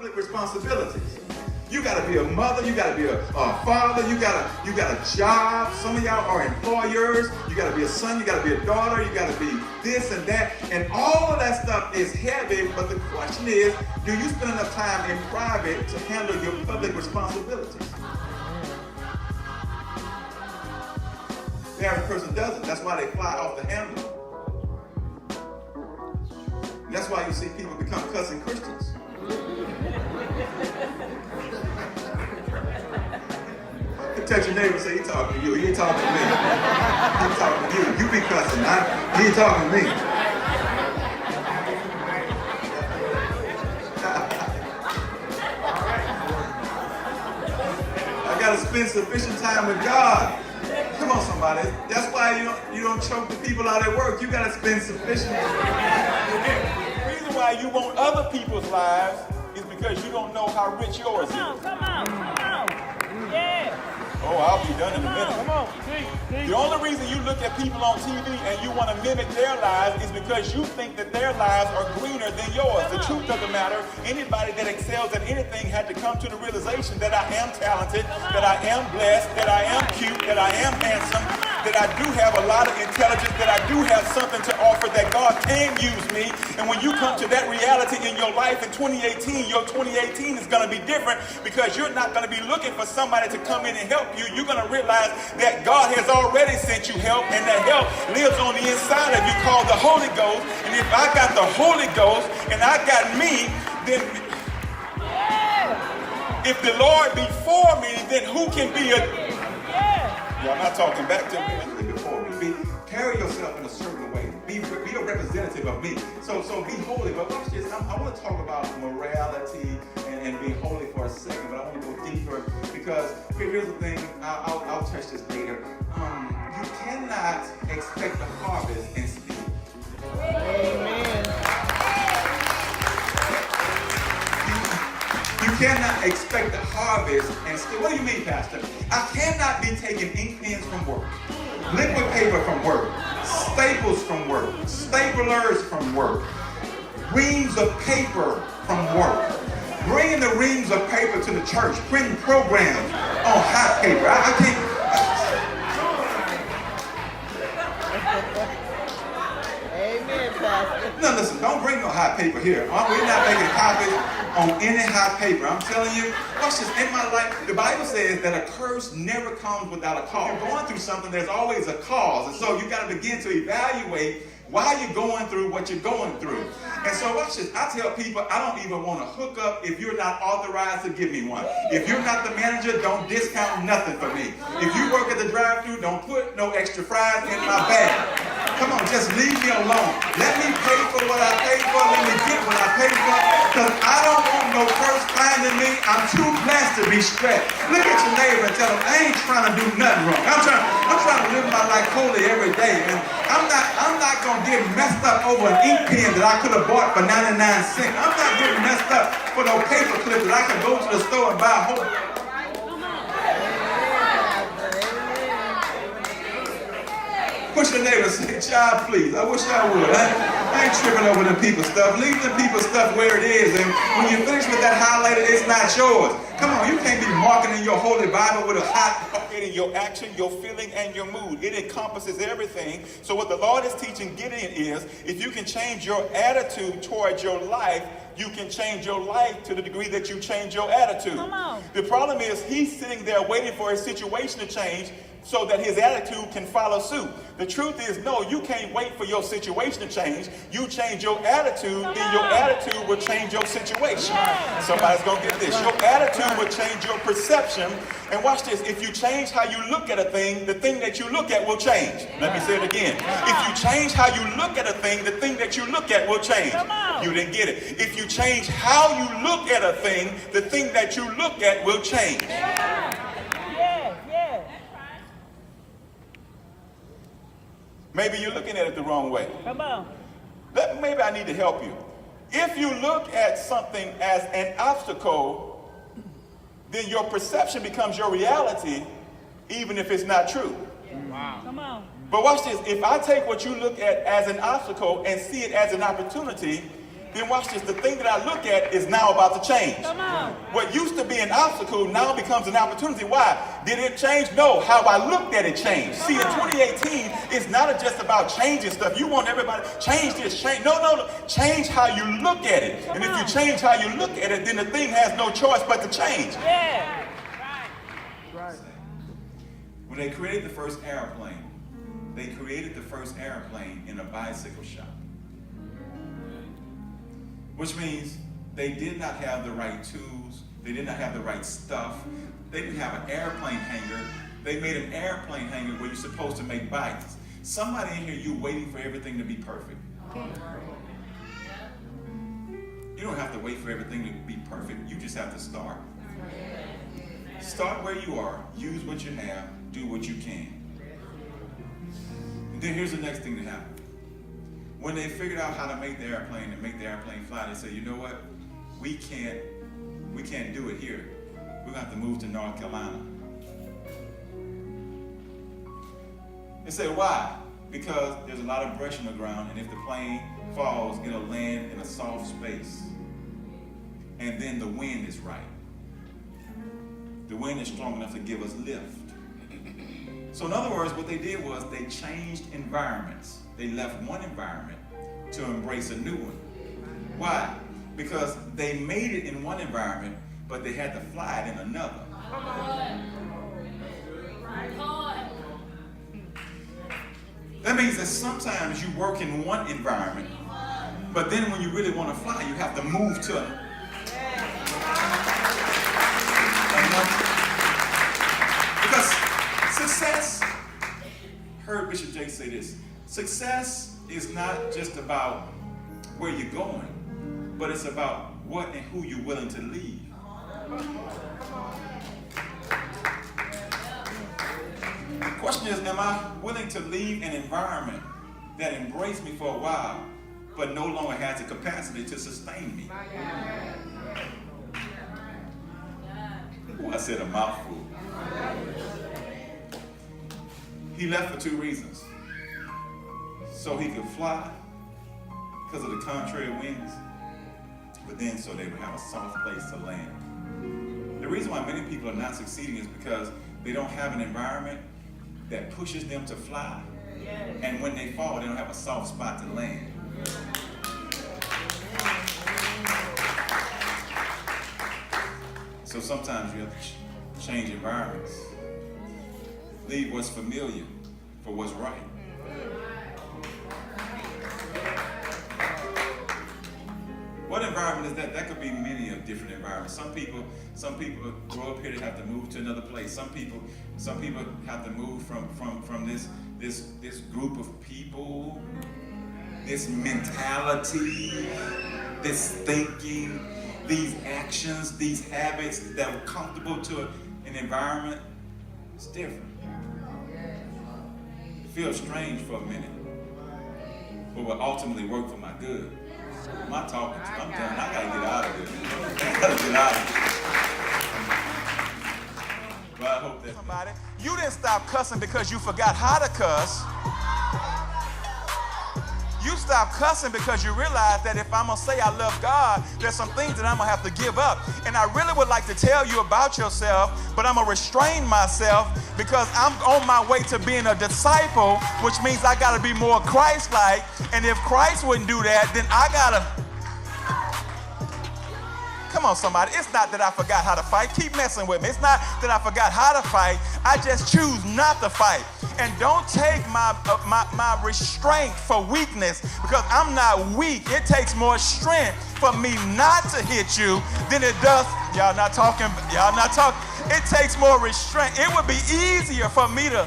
public responsibilities. You got to be a mother, you got to be a father, you got a job. Some of y'all are employers. You got to be a son, you got to be a daughter, you got to be this and that. And all of that stuff is heavy, but the question is, do you spend enough time in private to handle your public responsibilities? The average person doesn't. That's why they fly off the handle. And that's why you see people become cussing Christians. Touch your neighbor and say, he talking to you. He ain't talking to me. He talking to you. You be cussing. He ain't talking to me. I got to spend sufficient time with God. Come on, somebody. That's why you don't choke the people out at work. You got to spend sufficient time. The reason why you want other people's lives is because you don't know how rich yours is. Come on. Yeah. Oh, I'll be done in a minute. Come on. The only reason you look at people on TV and you want to mimic their lives is because you think that their lives are greener than yours. The truth of the matter, anybody that excels at anything had to come to the realization that I am talented, that I am blessed, that I am cute, that I am handsome, that I do have a lot of intelligence, that I do have something to offer, that God can use me. And when you come to that reality in your life in 2018, your 2018 is going to be different because you're not going to be looking for somebody to come in and help you. You're going to realize that God has already sent you help, and that help lives on the inside of you, called the Holy Ghost. And if I got the Holy Ghost and I got me, then if the Lord be for me, then who can be I'm not talking back to me. Before me, carry yourself in a certain way. Be a representative of me. So be holy. But watch this. I want to talk about morality and being holy for a second, but I want to go deeper because here's the thing. I'll touch this later. You cannot expect the harvest and speed. Amen. You cannot expect the harvest and still. What do you mean, Pastor? I cannot be taking ink pens from work, liquid paper from work, staples from work, staplers from work, reams of paper from work, bringing the reams of paper to the church, printing programs on hot paper. I can't. Amen, Pastor. No, listen, don't bring no hot paper here. We're not making copies on any hot paper. I'm telling you, watch this. In my life, the Bible says that a curse never comes without a cause. You're going through something, there's always a cause. And so you got to begin to evaluate why you're going through what you're going through. And so watch this. I tell people I don't even want to hook up if you're not authorized to give me one. If you're not the manager, don't discount nothing for me. If you work at the drive-thru, don't put no extra fries in my bag. Come on, just leave me alone. Let me pay for what I pay for. Let me get what I pay for. Because I don't want no curse finding me. I'm too blessed to be stressed. Look at your neighbor and tell them, I ain't trying to do nothing wrong. I'm trying to live my life holy every day. And I'm not going to get messed up over an ink pen that I could have bought for 99 cents. I'm not getting messed up for no paper clip that I can go to the store and buy a whole. Push your neighbor and say, child, please. I wish I would. I ain't tripping over them people's stuff. Leave them people's stuff where it is. And when you finish with that highlighter, it's not yours. Come on, you can't be marking in your holy Bible with a hot. In your action, your feeling, and your mood. It encompasses everything. So what the Lord is teaching Gideon is, if you can change your attitude towards your life, you can change your life to the degree that you change your attitude. Come on. The problem is he's sitting there waiting for his situation to change so that his attitude can follow suit. The truth is, no, you can't wait for your situation to change. You change your attitude, then your attitude will change your situation. Yeah. Somebody's going to get this. Your attitude will change your perception. And watch this. If you change how you look at a thing, the thing that you look at will change. Let me say it again. If you change how you look at a thing, the thing that you look at will change. You didn't get it. If you change how you look at a thing, the thing that you look at will change. Yeah. Maybe you're looking at it the wrong way. Come on. Maybe I need to help you. If you look at something as an obstacle, then your perception becomes your reality, even if it's not true. Wow. Come on. But watch this. If I take what you look at as an obstacle and see it as an opportunity, then watch this. The thing that I look at is now about to change. Come on. What used to be an obstacle now becomes an opportunity. Why? Did it change? No. How I looked at it changed. See, in 2018, it's not just about changing stuff. You want everybody, change this, change. No. Change how you look at it. And if you change how you look at it, then the thing has no choice but to change. Yeah. When they created the first airplane, they created the first airplane in a bicycle shop. Which means they did not have the right tools, they did not have the right stuff. They didn't have an airplane hanger. They made an airplane hanger where you're supposed to make bikes. Somebody in here, you waiting for everything to be perfect. You don't have to wait for everything to be perfect. You just have to start. Start where you are, use what you have, do what you can. And then here's the next thing that happened. When they figured out how to make the airplane and make the airplane fly, they said, you know what? We can't do it here. We're gonna have to move to North Carolina. They said, why? Because there's a lot of brush on the ground, and if the plane falls, it'll land in a soft space. And then the wind is right. The wind is strong enough to give us lift. So in other words, what they did was they changed environments. They left one environment to embrace a new one. Why? Because they made it in one environment, but they had to fly it in another. That means that sometimes you work in one environment, but then when you really want to fly, you have to move to another. Because success, heard Bishop Jake say this, success is not just about where you're going, but it's about what and who you're willing to leave. The question is, am I willing to leave an environment that embraced me for a while, but no longer has the capacity to sustain me? Ooh, I said a mouthful. He left for two reasons. So he could fly because of the contrary winds, but then so they would have a soft place to land. The reason why many people are not succeeding is because they don't have an environment that pushes them to fly, and when they fall, they don't have a soft spot to land. So sometimes you have to change environments. Leave what's familiar for what's right. What environment is that? That could be many of different environments. Some people grow up here, they have to move to another place. Some people have to move from this group of people, this mentality, this thinking, these actions, these habits that were comfortable to an environment. It's different. It feels strange for a minute, but will ultimately work for my good. My talking, I'm done. I gotta get out of here. I gotta get out of here. But I hope that Somebody, you didn't stop cussing because you forgot how to cuss. You stopped cussing because you realized that if I'm going to say I love God, there's some things that I'm going to have to give up. And I really would like to tell you about yourself, but I'm going to restrain myself because I'm on my way to being a disciple, which means I got to be more Christ-like. And if Christ wouldn't do that, then I got to... Come on, somebody. It's not that I forgot how to fight. Keep messing with me. It's not that I forgot how to fight. I just choose not to fight. And don't take my restraint for weakness, because I'm not weak. It takes more strength for me not to hit you than it does. Y'all not talking. It takes more restraint. It would be easier for me to